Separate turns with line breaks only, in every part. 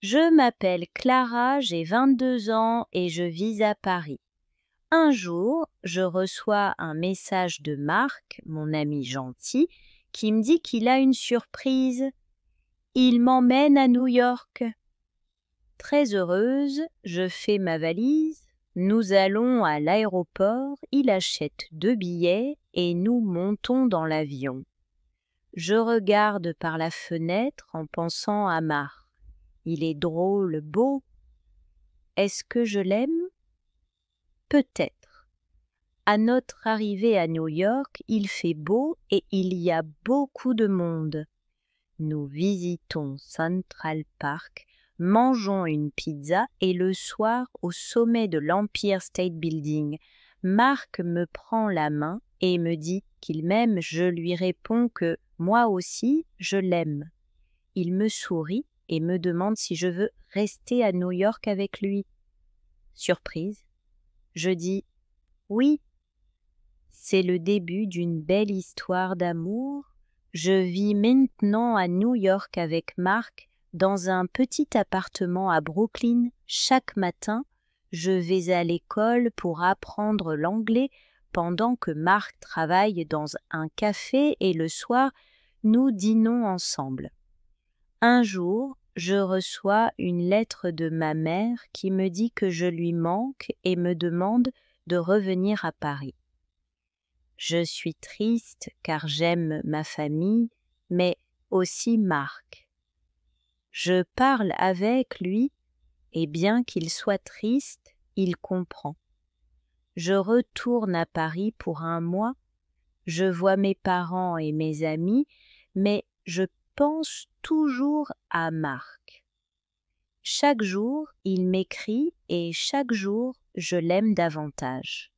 Je m'appelle Clara, j'ai 22 ans et je vis à Paris. Un jour, je reçois un message de Marc, mon ami gentil, qui me dit qu'il a une surprise. Il m'emmène à New York. Très heureuse, je fais ma valise. Nous allons à l'aéroport, il achète 2 billets et nous montons dans l'avion. Je regarde par la fenêtre en pensant à Marc. Il est drôle, beau. Est-ce que je l'aime? Peut-être. À notre arrivée à New York, il fait beau et il y a beaucoup de monde. Nous visitons Central Park, mangeons une pizza et le soir, au sommet de l'Empire State Building, Marc me prend la main et me dit qu'il m'aime. Je lui réponds que moi aussi, je l'aime. Il me sourit et me demande si je veux rester à New York avec lui. Surprise, je dis oui. C'est le début d'une belle histoire d'amour. Je vis maintenant à New York avec Marc dans un petit appartement à Brooklyn. Chaque matin, je vais à l'école pour apprendre l'anglais pendant que Marc travaille dans un café et le soir, nous dînons ensemble. Un jour, je reçois une lettre de ma mère qui me dit que je lui manque et me demande de revenir à Paris. Je suis triste car j'aime ma famille, mais aussi Marc. Je parle avec lui et bien qu'il soit triste, il comprend. Je retourne à Paris pour un mois, je vois mes parents et mes amis, mais je pense toujours à Marc. Chaque jour, il m'écrit et chaque jour, je l'aime davantage.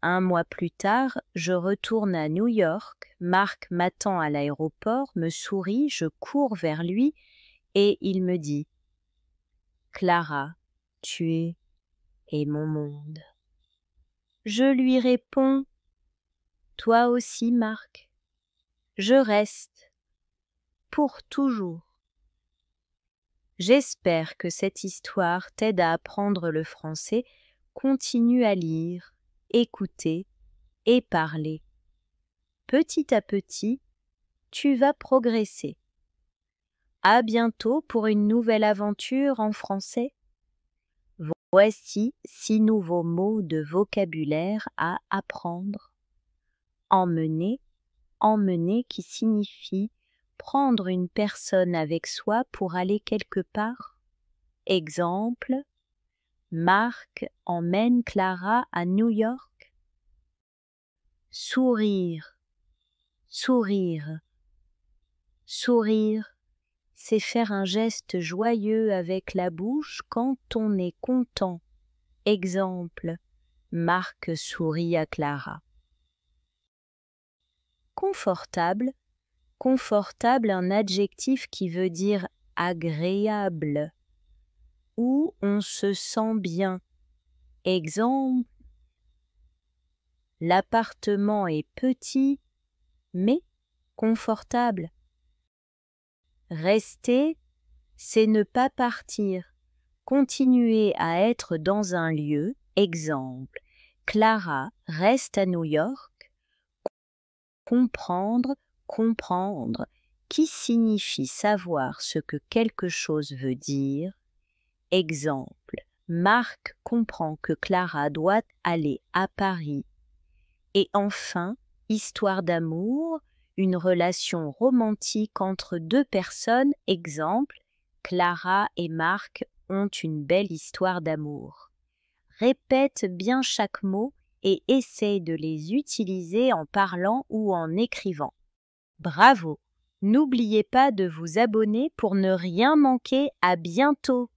Un mois plus tard, je retourne à New York, Marc m'attend à l'aéroport, me sourit, je cours vers lui et il me dit « Clara, tu es mon monde ». Je lui réponds « Toi aussi, Marc, je reste pour toujours ». J'espère que cette histoire t'aide à apprendre le français. Continue à lire, écouter et parler. Petit à petit, tu vas progresser. À bientôt pour une nouvelle aventure en français. Voici 6 nouveaux mots de vocabulaire à apprendre. Emmener, emmener qui signifie prendre une personne avec soi pour aller quelque part. Exemple, Marc emmène Clara à New York. Sourire, sourire, sourire, c'est faire un geste joyeux avec la bouche quand on est content. Exemple, Marc sourit à Clara. Confortable, confortable, un adjectif qui veut dire agréable, où on se sent bien. Exemple, l'appartement est petit, mais confortable. Rester, c'est ne pas partir, continuer à être dans un lieu. Exemple, Clara reste à New York. Comprendre, comprendre, qui signifie savoir ce que quelque chose veut dire. Exemple, Marc comprend que Clara doit aller à Paris. Et enfin, histoire d'amour, une relation romantique entre 2 personnes. Exemple, Clara et Marc ont une belle histoire d'amour. Répète bien chaque mot et essaye de les utiliser en parlant ou en écrivant. Bravo! N'oubliez pas de vous abonner pour ne rien manquer. À bientôt!